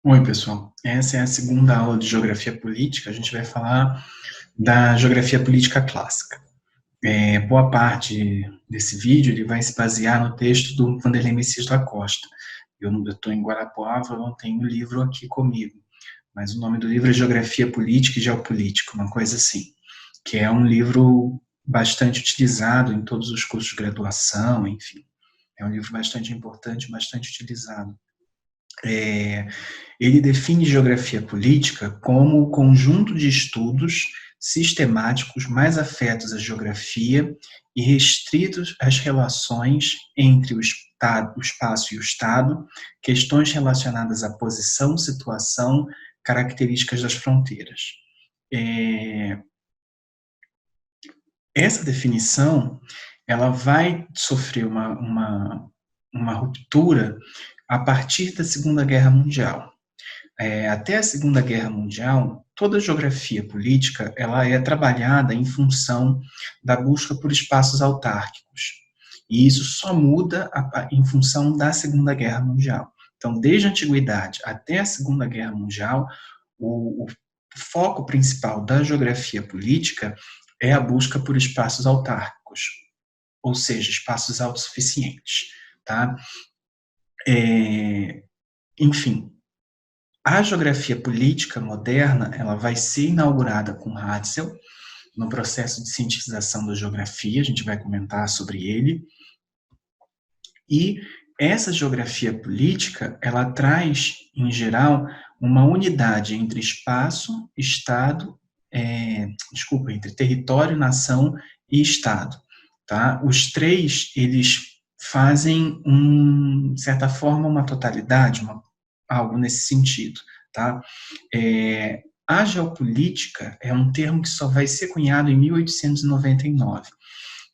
Oi, pessoal. Essa é a segunda aula de Geografia Política. A gente vai falar da Geografia Política Clássica. Boa parte desse vídeo ele vai se basear no texto do Vanderlei Messias da Costa. Eu estou em Guarapuava, eu não tenho o livro aqui comigo, mas o nome do livro é Geografia Política e Geopolítica, uma coisa assim, que é um livro bastante utilizado em todos os cursos de graduação, enfim. É um livro bastante importante, bastante utilizado. Ele define geografia política como o conjunto de estudos sistemáticos mais afetos à geografia e restritos às relações entre o espaço e o Estado, questões relacionadas à posição, situação, características das fronteiras. Essa definição ela vai sofrer uma ruptura a partir da Segunda Guerra Mundial. Até a Segunda Guerra Mundial, toda a geografia política ela é trabalhada em função da busca por espaços autárquicos. E isso só muda em função da Segunda Guerra Mundial. Então, desde a Antiguidade até a Segunda Guerra Mundial, o foco principal da geografia política é a busca por espaços autárquicos, ou seja, espaços autossuficientes. Tá? Enfim, a geografia política moderna ela vai ser inaugurada com Ratzel, no processo de cientificação da geografia, a gente vai comentar sobre ele, e essa geografia política, ela traz, em geral, uma unidade entre espaço, Estado, entre território, nação e Estado. Tá? Os três, eles fazem, de certa forma, uma totalidade, algo nesse sentido. Tá? A geopolítica é um termo que só vai ser cunhado em 1899,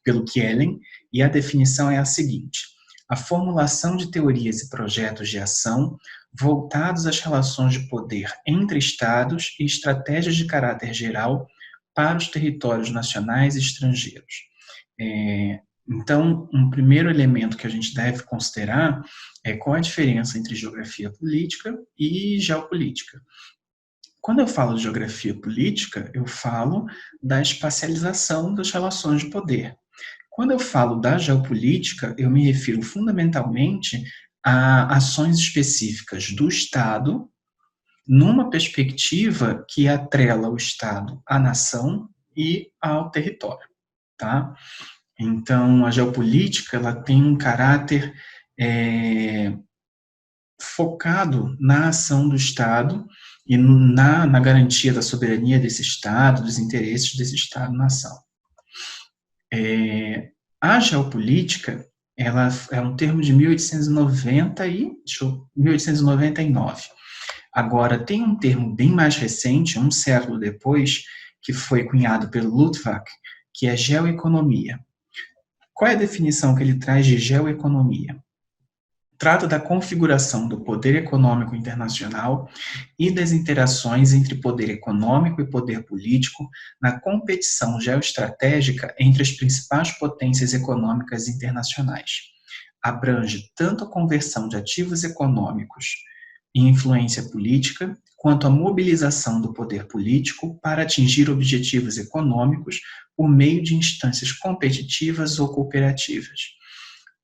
pelo Kellen, e a definição é a seguinte: a formulação de teorias e projetos de ação voltados às relações de poder entre Estados e estratégias de caráter geral para os territórios nacionais e estrangeiros. Então, um primeiro elemento que a gente deve considerar é qual a diferença entre geografia política e geopolítica. Quando eu falo de geografia política, eu falo da espacialização das relações de poder. Quando eu falo da geopolítica, eu me refiro fundamentalmente a ações específicas do Estado, numa perspectiva que atrela o Estado à nação e ao território, tá? Então, a geopolítica ela tem um caráter focado na ação do Estado e na garantia da soberania desse Estado, dos interesses desse Estado-nação. A geopolítica ela é um termo de 1899. Agora, tem um termo bem mais recente, um século depois, que foi cunhado pelo Luttwak, que é geoeconomia. Qual é a definição que ele traz de geoeconomia? Trata da configuração do poder econômico internacional e das interações entre poder econômico e poder político na competição geoestratégica entre as principais potências econômicas internacionais. Abrange tanto a conversão de ativos econômicos e influência política, quanto a mobilização do poder político para atingir objetivos econômicos por meio de instâncias competitivas ou cooperativas.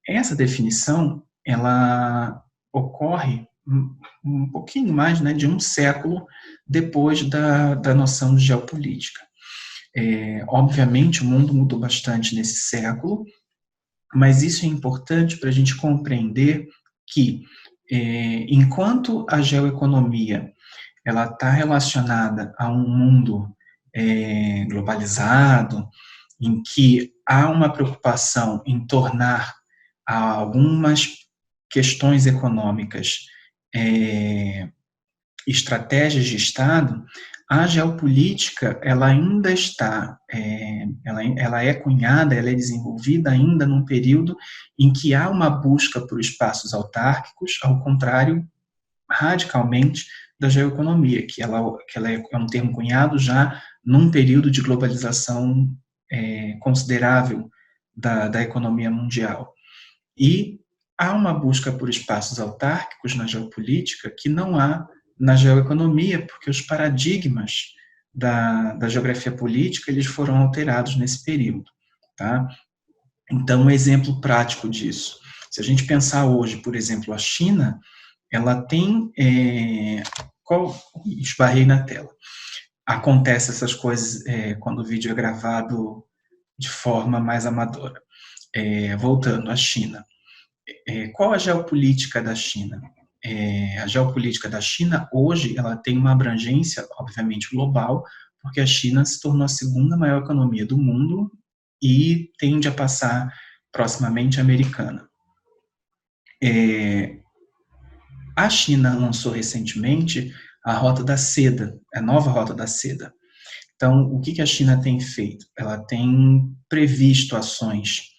Essa definição ela ocorre um pouquinho mais de um século depois da noção de geopolítica. Obviamente, o mundo mudou bastante nesse século, mas isso é importante para a gente compreender que, enquanto a geoeconomia ela está relacionada a um mundo globalizado, em que há uma preocupação em tornar algumas questões econômicas estratégias de Estado, a geopolítica ela ainda está, ela é cunhada, ela é desenvolvida ainda num período em que há uma busca por espaços autárquicos, ao contrário, radicalmente, da geoeconomia, que ela é um termo cunhado já num período de globalização considerável da economia mundial. E há uma busca por espaços autárquicos na geopolítica que não há na geoeconomia, porque os paradigmas da geografia política eles foram alterados nesse período, tá? Então, um exemplo prático disso. Se a gente pensar hoje, por exemplo, a China, ela tem... esbarrei na tela. Acontece essas coisas quando o vídeo é gravado de forma mais amadora. Voltando à China. Qual a geopolítica da China? A geopolítica da China, hoje, ela tem uma abrangência, obviamente, global, porque a China se tornou a segunda maior economia do mundo e tende a passar proximamente a americana. A China lançou recentemente a Rota da Seda, a nova Rota da Seda. Então, o que a China tem feito? Ela tem previsto ações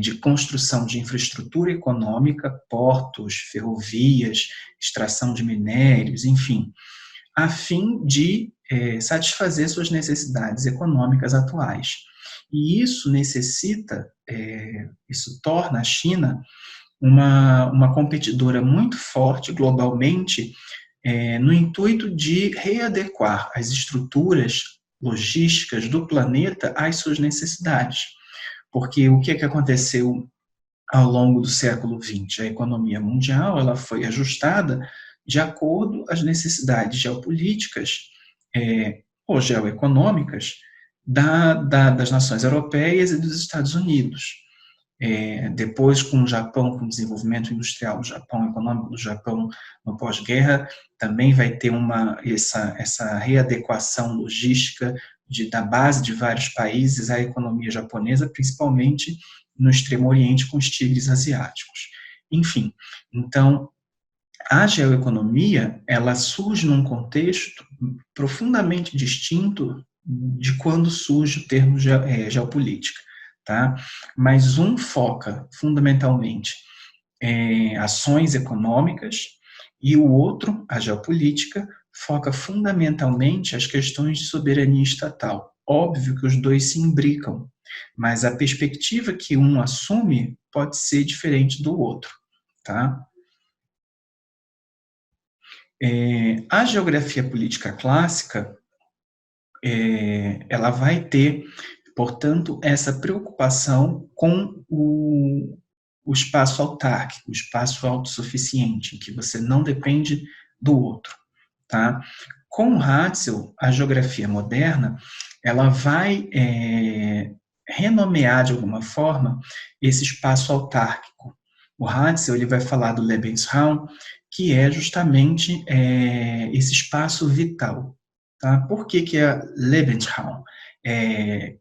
de construção de infraestrutura econômica, portos, ferrovias, extração de minérios, enfim, a fim de satisfazer suas necessidades econômicas atuais. E isso isso torna a China uma competidora muito forte globalmente, no intuito de readequar as estruturas logísticas do planeta às suas necessidades. Porque o que aconteceu ao longo do século XX? A economia mundial ela foi ajustada de acordo às necessidades geopolíticas ou geoeconômicas das nações europeias e dos Estados Unidos. Depois, com o Japão, com o desenvolvimento industrial do Japão, econômico do Japão no pós-guerra, também vai ter essa readequação logística da base de vários países à economia japonesa, principalmente no Extremo Oriente com os tigres asiáticos. Enfim, então, a geoeconomia, ela surge num contexto profundamente distinto de quando surge o termo geopolítica. Tá? Mas um foca fundamentalmente em ações econômicas e o outro, a geopolítica, foca fundamentalmente as questões de soberania estatal. Óbvio que os dois se imbricam, mas a perspectiva que um assume pode ser diferente do outro. Tá? A geografia política clássica, ela vai ter, portanto, essa preocupação com o espaço autárquico, o espaço autossuficiente, em que você não depende do outro. Tá? Com Hatzel, a geografia moderna, ela vai renomear, de alguma forma, esse espaço autárquico. O Hatzel ele vai falar do Lebensraum, que é justamente esse espaço vital. Tá? Por que é Lebensraum? O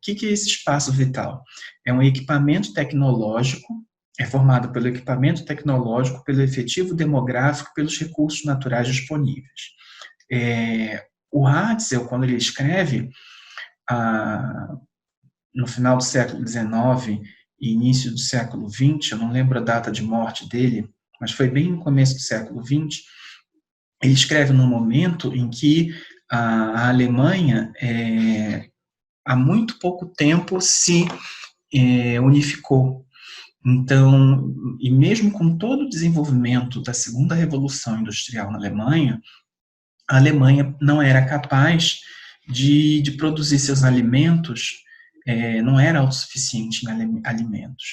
que é esse espaço vital? É um equipamento tecnológico, é formado pelo equipamento tecnológico, pelo efetivo demográfico, pelos recursos naturais disponíveis. O Hatzel, quando ele escreve, no final do século XIX e início do século XX, eu não lembro a data de morte dele, mas foi bem no começo do século XX, ele escreve num momento em que a Alemanha, há muito pouco tempo, se unificou. Então, e mesmo com todo o desenvolvimento da segunda revolução industrial na Alemanha, a Alemanha não era capaz de produzir seus alimentos, não era autossuficiente em alimentos.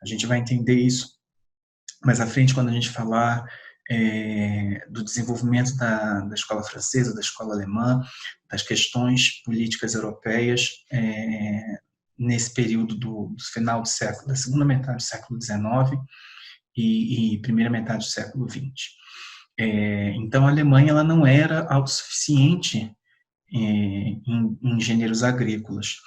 A gente vai entender isso mais à frente quando a gente falar do desenvolvimento da escola francesa, da escola alemã, das questões políticas europeias nesse período do final do século, da segunda metade do século XIX e primeira metade do século XX. Então, a Alemanha ela não era autossuficiente em gêneros agrícolas.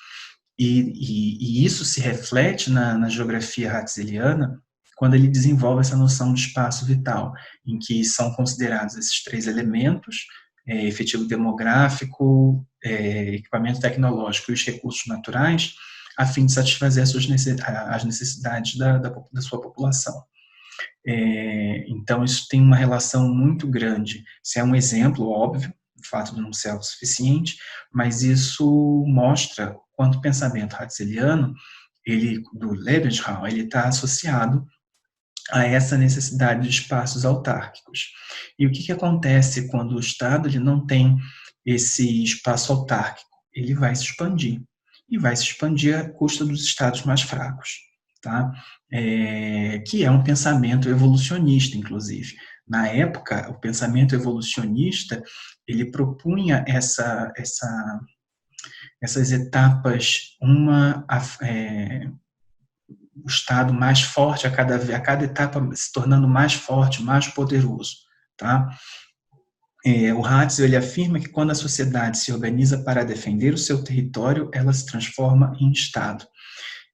E isso se reflete na geografia hatzeliana, quando ele desenvolve essa noção de espaço vital, em que são considerados esses três elementos, efetivo demográfico, equipamento tecnológico e os recursos naturais, a fim de satisfazer as necessidades da sua população. Então, isso tem uma relação muito grande. Isso é um exemplo, óbvio, o fato de não ser autossuficiente, mas isso mostra quanto o pensamento hatzeliano, do Lebensraum, ele está associado a essa necessidade de espaços autárquicos. E o que acontece quando o Estado ele não tem esse espaço autárquico? Ele vai se expandir, e vai se expandir à custa dos estados mais fracos, tá? Que é um pensamento evolucionista, inclusive. Na época, o pensamento evolucionista, ele propunha essas etapas, o Estado mais forte a cada etapa se tornando mais forte, mais poderoso, tá? O Hatzel ele afirma que quando a sociedade se organiza para defender o seu território, ela se transforma em Estado.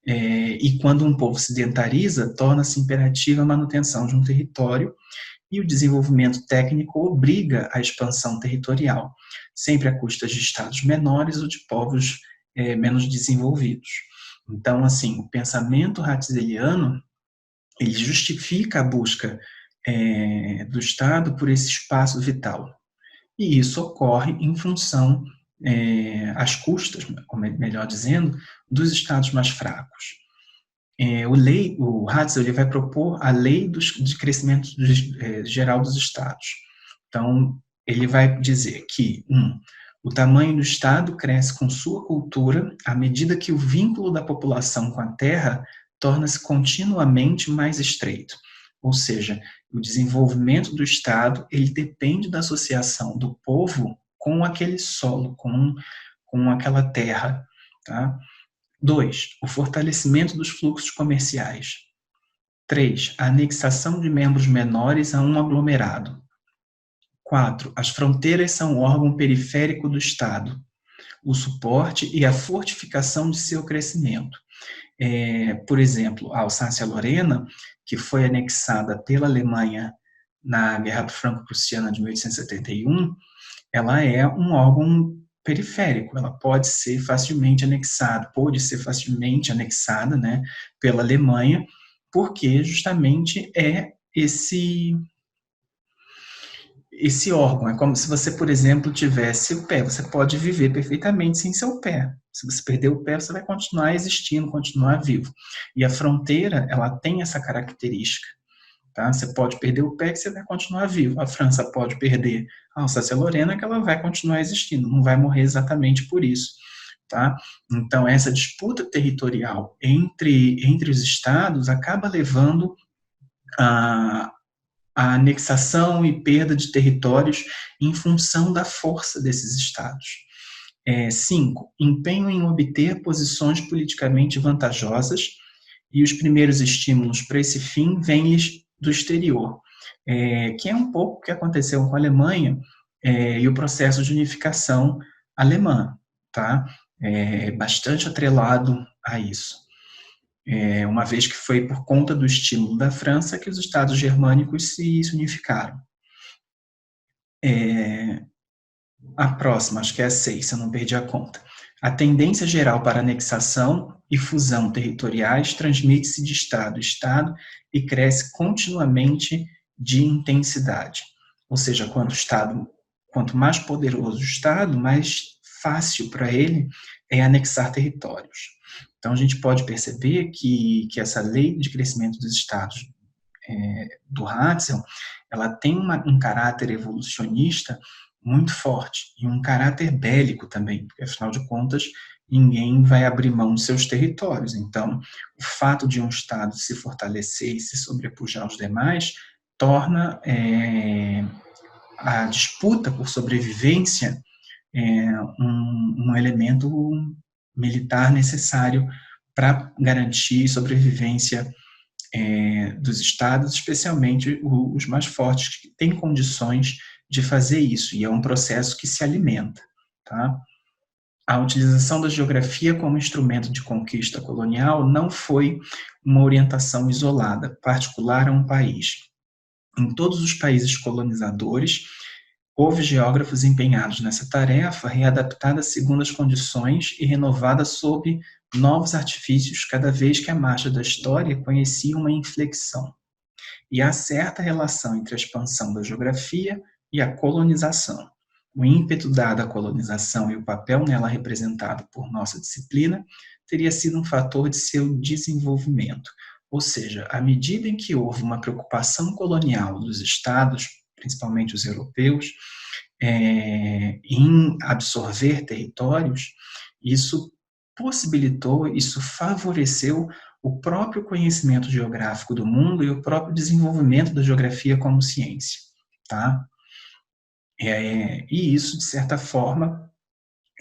E quando um povo se sedentariza, torna-se imperativa a manutenção de um território, e o desenvolvimento técnico obriga a expansão territorial, sempre à custa de estados menores ou de povos menos desenvolvidos. Então, assim, o pensamento hatzeliano, ele justifica a busca do Estado por esse espaço vital. E isso ocorre em função, às custas, melhor dizendo, dos estados mais fracos. O Hatzel ele vai propor a lei de crescimento geral dos estados. Então, ele vai dizer que, o tamanho do Estado cresce com sua cultura à medida que o vínculo da população com a terra torna-se continuamente mais estreito. Ou seja, o desenvolvimento do Estado ele depende da associação do povo com aquele solo, com aquela terra. Tá? 2. O fortalecimento dos fluxos comerciais. 3. A anexação de membros menores a um aglomerado. 4. As fronteiras são um órgão periférico do Estado, o suporte e a fortificação de seu crescimento. Por exemplo, a Alsácia-Lorena, que foi anexada pela Alemanha na Guerra Franco-Prussiana de 1871, ela é um órgão periférico, ela pode ser facilmente anexada, né, pela Alemanha, porque justamente é esse órgão. É como se você, por exemplo, tivesse o pé. Você pode viver perfeitamente sem seu pé. Se você perder o pé, você vai continuar existindo, continuar vivo. E a fronteira, ela tem essa característica. Tá? Você pode perder o pé que você vai continuar vivo. A França pode perder a Alsácia-Lorena que ela vai continuar existindo, não vai morrer exatamente por isso. Tá? Então, essa disputa territorial entre os estados acaba levando a anexação e perda de territórios em função da força desses estados. 5. Empenho em obter posições politicamente vantajosas, e os primeiros estímulos para esse fim vêm-lhes do exterior, que é um pouco o que aconteceu com a Alemanha e o processo de unificação alemã, tá? Bastante atrelado a isso. Uma vez que foi por conta do estímulo da França que os estados germânicos se unificaram. A próxima, acho que é a 6, se eu não perdi a conta. A tendência geral para anexação e fusão territoriais transmite-se de estado a estado e cresce continuamente de intensidade. Ou seja, quanto mais poderoso o estado, mais fácil para ele é anexar territórios. Então, a gente pode perceber que essa lei de crescimento dos estados do Hatzel, ela tem um caráter evolucionista muito forte, e um caráter bélico também, porque, afinal de contas, ninguém vai abrir mão de seus territórios. Então, o fato de um Estado se fortalecer e se sobrepujar aos demais torna a disputa por sobrevivência um elemento militar necessário para garantir sobrevivência dos estados, especialmente os mais fortes, que têm condições de fazer isso, e é um processo que se alimenta. Tá? A utilização da geografia como instrumento de conquista colonial não foi uma orientação isolada, particular a um país. Em todos os países colonizadores, houve geógrafos empenhados nessa tarefa, readaptada segundo as condições e renovada sob novos artifícios cada vez que a marcha da história conhecia uma inflexão. E há certa relação entre a expansão da geografia e a colonização. O ímpeto dado à colonização e o papel nela representado por nossa disciplina teria sido um fator de seu desenvolvimento. Ou seja, à medida em que houve uma preocupação colonial dos estados, principalmente os europeus, em absorver territórios, isso possibilitou, isso favoreceu o próprio conhecimento geográfico do mundo e o próprio desenvolvimento da geografia como ciência, tá? E isso, de certa forma,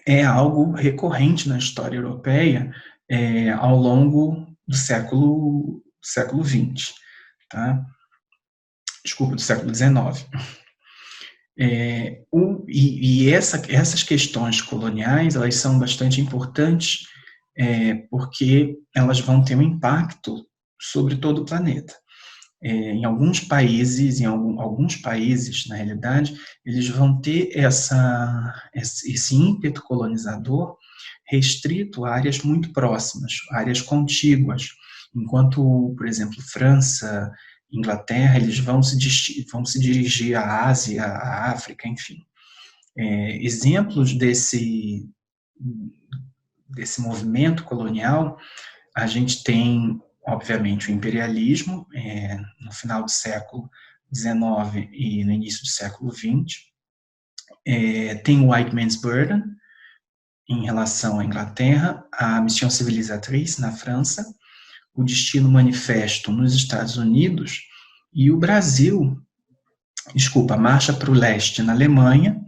é algo recorrente na história europeia ao longo do século XX, tá? Desculpa, do século XIX. Essas questões coloniais, elas são bastante importantes porque elas vão ter um impacto sobre todo o planeta. Em alguns países, alguns países, na realidade, eles vão ter esse ímpeto colonizador restrito a áreas muito próximas, áreas contíguas, enquanto, por exemplo, França, Inglaterra, eles vão se dirigir à Ásia, à África, enfim. Exemplos desse movimento colonial, a gente tem, obviamente, o imperialismo, no final do século XIX e no início do século XX. Tem o White Man's Burden, em relação à Inglaterra, a Mission Civilisatrice, na França, o Destino Manifesto nos Estados Unidos e o Brasil, a Marcha para o Leste na Alemanha,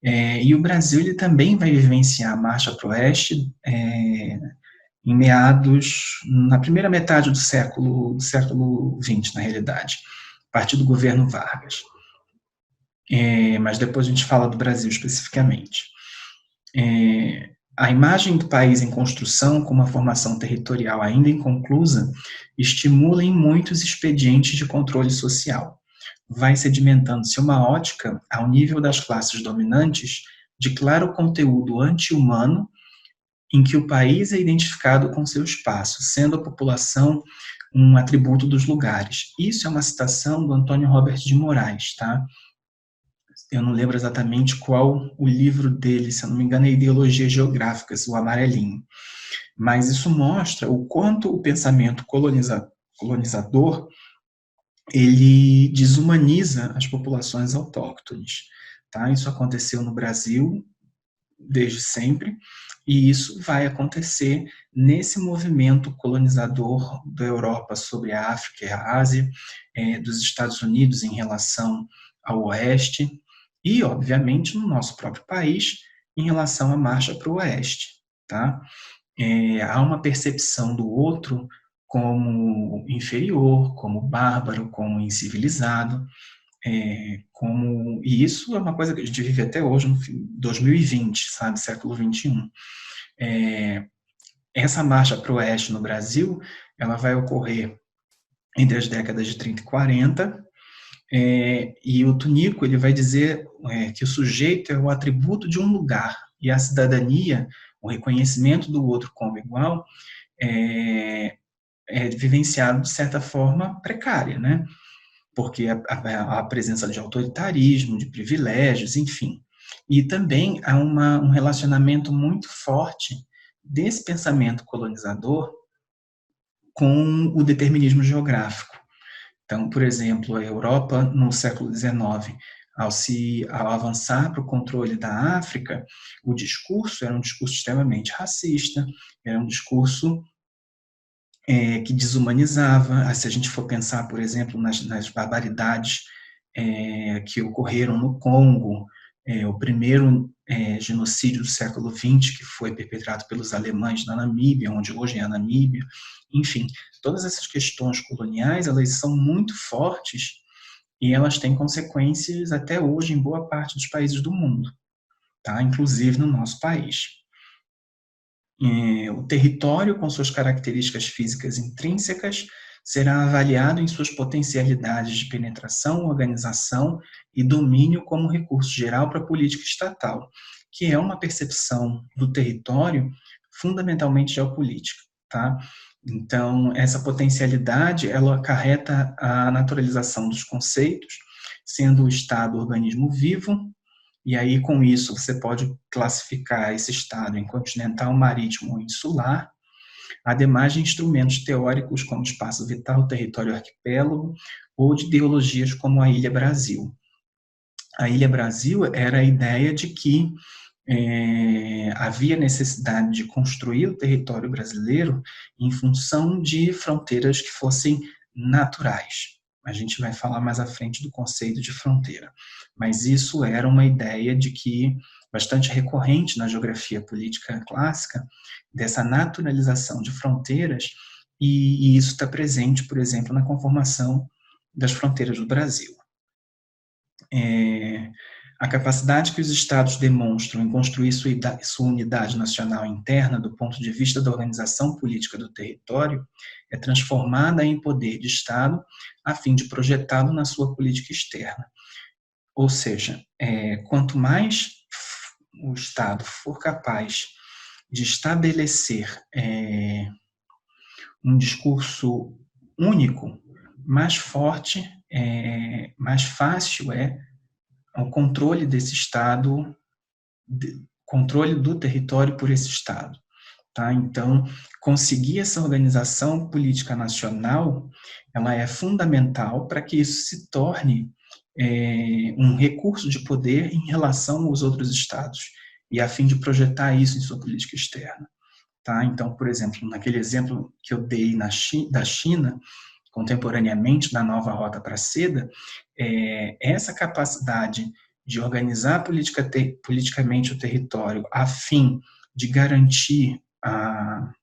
e o Brasil ele também vai vivenciar a Marcha para o Oeste em na primeira metade do século XX, na realidade, a partir do governo Vargas. Mas depois a gente fala do Brasil especificamente. A imagem do país em construção, com uma formação territorial ainda inconclusa, estimula em muitos expedientes de controle social. Vai sedimentando-se uma ótica, ao nível das classes dominantes, de claro conteúdo anti-humano, em que o país é identificado com seu espaço, sendo a população um atributo dos lugares. Isso é uma citação do Antônio Robert de Moraes, tá? Eu não lembro exatamente qual o livro dele, se eu não me engano é Ideologias Geográficas, o amarelinho. Mas isso mostra o quanto o pensamento colonizador ele desumaniza as populações autóctones. Tá? Isso aconteceu no Brasil desde sempre, e isso vai acontecer nesse movimento colonizador da Europa sobre a África e a Ásia, dos Estados Unidos em relação ao Oeste, e, obviamente, no nosso próprio país, em relação à marcha para o Oeste. Tá? Há uma percepção do outro como inferior, como bárbaro, como incivilizado, e isso é uma coisa que a gente vive até hoje, no 2020, sabe, século XXI. Essa marcha para o Oeste no Brasil, ela vai ocorrer entre as décadas de 30 e 40, e o Tunico ele vai dizer que o sujeito é o atributo de um lugar, e a cidadania, o reconhecimento do outro como igual, é vivenciado de certa forma precária, né? Porque a presença de autoritarismo, de privilégios, enfim. E também há um relacionamento muito forte desse pensamento colonizador com o determinismo geográfico. Então, por exemplo, a Europa, no século XIX, ao avançar para o controle da África, o discurso era um discurso extremamente racista, era um discurso que desumanizava. Se a gente for pensar, por exemplo, nas barbaridades que ocorreram no Congo, o primeiro genocídio do século XX, que foi perpetrado pelos alemães na Namíbia, onde hoje é a Namíbia, enfim, todas essas questões coloniais, elas são muito fortes e elas têm consequências até hoje em boa parte dos países do mundo, tá? Inclusive no nosso país. O território, com suas características físicas intrínsecas, será avaliado em suas potencialidades de penetração, organização e domínio como recurso geral para a política estatal, que é uma percepção do território fundamentalmente geopolítica, tá? Então, essa potencialidade, ela acarreta a naturalização dos conceitos, sendo o Estado organismo vivo. E aí, com isso, você pode classificar esse estado em continental, marítimo ou insular, ademais de instrumentos teóricos como espaço vital, território arquipélago, ou de ideologias como a Ilha Brasil. A Ilha Brasil era a ideia de que havia necessidade de construir o território brasileiro em função de fronteiras que fossem naturais. A gente vai falar mais à frente do conceito de fronteira. Mas isso era uma ideia de que bastante recorrente na geografia política clássica, dessa naturalização de fronteiras, e isso está presente, por exemplo, na conformação das fronteiras do Brasil. A capacidade que os Estados demonstram em construir sua unidade nacional interna do ponto de vista da organização política do território é transformada em poder de Estado a fim de projetá-lo na sua política externa. Ou seja, quanto mais o Estado for capaz de estabelecer um discurso único, mais forte, mais fácil é o controle desse Estado, controle do território por esse Estado. Tá? Então, conseguir essa organização política nacional, ela é fundamental para que isso se torne um recurso de poder em relação aos outros Estados, e a fim de projetar isso em sua política externa. Tá? Então, por exemplo, naquele exemplo que eu dei da China, contemporaneamente, da nova Rota para a Seda, essa capacidade de organizar politicamente o território a fim de garantir a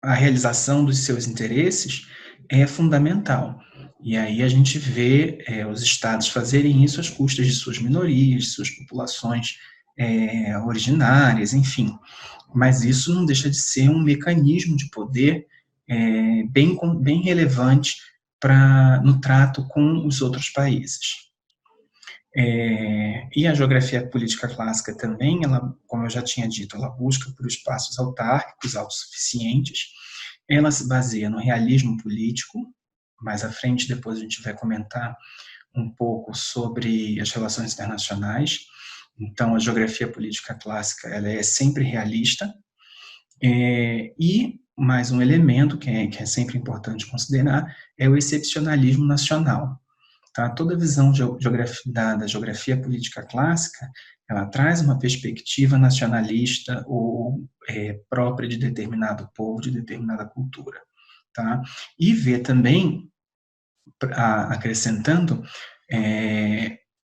realização dos seus interesses é fundamental. E aí a gente vê os estados fazerem isso às custas de suas minorias, de suas populações originárias, enfim. Mas isso não deixa de ser um mecanismo de poder bem relevante no trato com os outros países. E a geografia política clássica também, ela, como eu já tinha dito, ela busca por espaços autárquicos, autossuficientes, ela se baseia no realismo político. Mais à frente, depois a gente vai comentar um pouco sobre as relações internacionais. Então, a geografia política clássica, ela é sempre realista. E mais um elemento que é sempre importante considerar é o excepcionalismo nacional. Tá? Toda visão da geografia política clássica, ela traz uma perspectiva nacionalista ou própria de determinado povo, de determinada cultura. Tá? E vê também, acrescentando,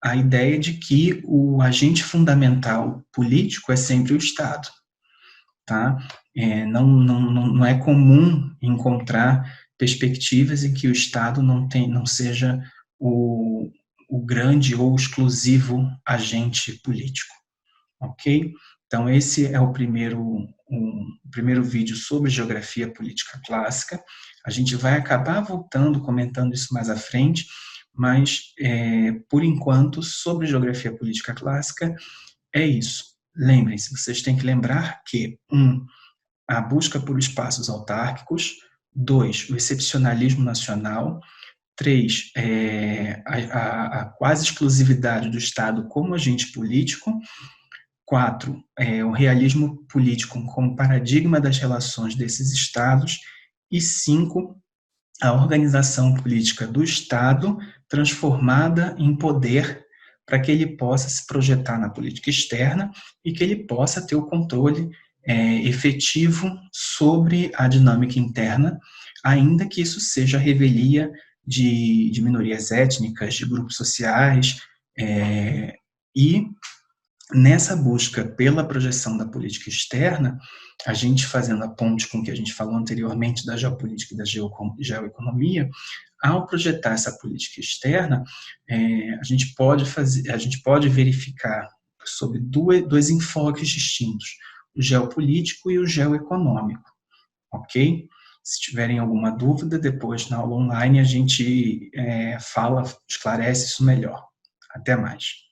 a ideia de que o agente fundamental político é sempre o Estado. Tá? Não é comum encontrar perspectivas em que o Estado não seja o grande ou exclusivo agente político, ok? Então, esse é o primeiro vídeo sobre geografia política clássica. A gente vai acabar comentando isso mais à frente, mas, por enquanto, sobre geografia política clássica, é isso. Lembrem-se, vocês têm que lembrar que, a busca por espaços autárquicos, 2, o excepcionalismo nacional, 3, a quase exclusividade do Estado como agente político, 4, o realismo político como paradigma das relações desses Estados, e 5, a organização política do Estado transformada em poder para que ele possa se projetar na política externa e que ele possa ter o controle efetivo sobre a dinâmica interna, ainda que isso seja a revelia de minorias étnicas, de grupos sociais, e nessa busca pela projeção da política externa, a gente fazendo a ponte com o que a gente falou anteriormente da geopolítica e da geoeconomia, ao projetar essa política externa, a gente pode verificar sob dois enfoques distintos, o geopolítico e o geoeconômico, ok? Se tiverem alguma dúvida, depois na aula online a gente esclarece isso melhor. Até mais.